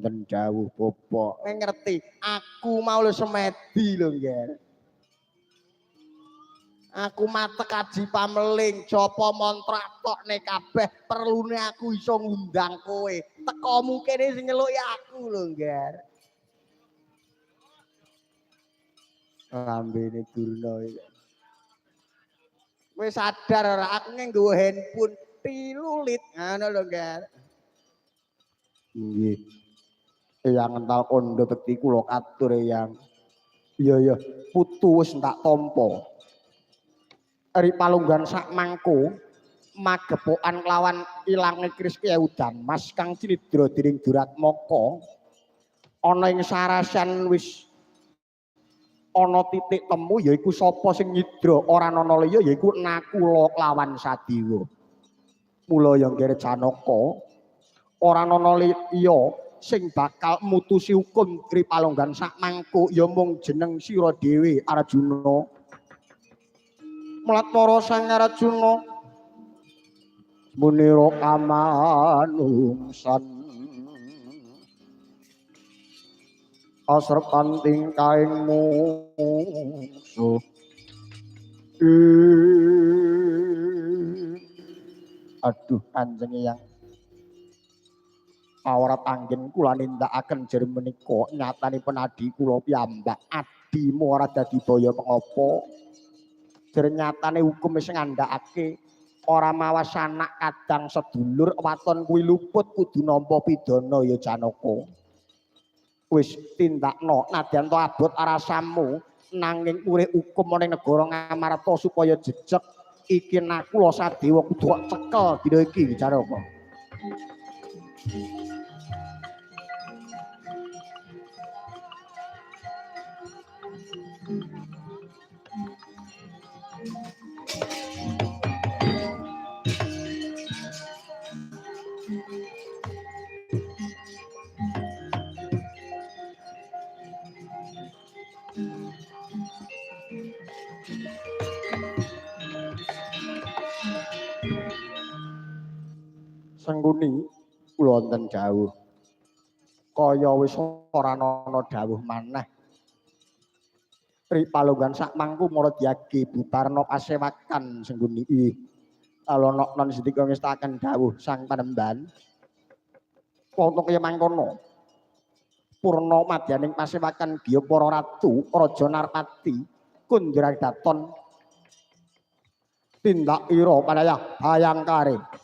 wonten dawuh Bapak. Ngerti, aku mau lho semedi lho, Ngger. Aku matek kaji pameling, japa mantra tokne kabeh, perlune aku iso ngundang kowe. Tekomu kene sing nyeluki aku lho, Ngger. Lambene Durna iki. Kowe sadar ora aku nganggo handphone tilulit ngono lho, Ngger. Nggih. Eyang ental kondo bekti kula katur Eyang. Iya putu wis tak tampa. Eri palunggan sak mangko magepokan kelawan ilange kris Kyaudan Mas kang cinidra dening Duratmaka ana ing sarasan wis ana titik temu yaiku sapa sing nyidra ora ana liya yaiku Nakula kelawan Sadewa. Mula ya Ngger Janaka ora ana liya sing bakal mutusi hukum Tri Palunggan sak mangko ya mung jeneng sira dhewe Arjuna. Mulat para Sang Arjuna munira kamanungsan asrepan tingkaing mungsuh aduh Kanjeng Eyang awrat anggen kula nindakaken jer menika nyatanipun adi kula piyambak adimu ora dadi daya pengapa jer nyatane hukum wis ngandhakake ora mawas anak kadang sedulur waton kuwi luput kudu nampa pidana ya Janaka wis tindakno nadyan to abot arasamu nanging urip hukum ning negara Ngamarta supaya jejeg iki Nakula Sadewa kudu cekel dina iki Janaka. Sengguni kula wonten dawuh kaya wis ora ana dawuh maneh Tri Palunggan sak mangku mara diage bubarna pasewakan Sengguni alana non sedika ngestaken dawuh Sang Panembahan wonten kaya mangkono purna madyaning pasewakan Giya para ratu Raja Narpati Kundradaton tindak ira panayah bayangkare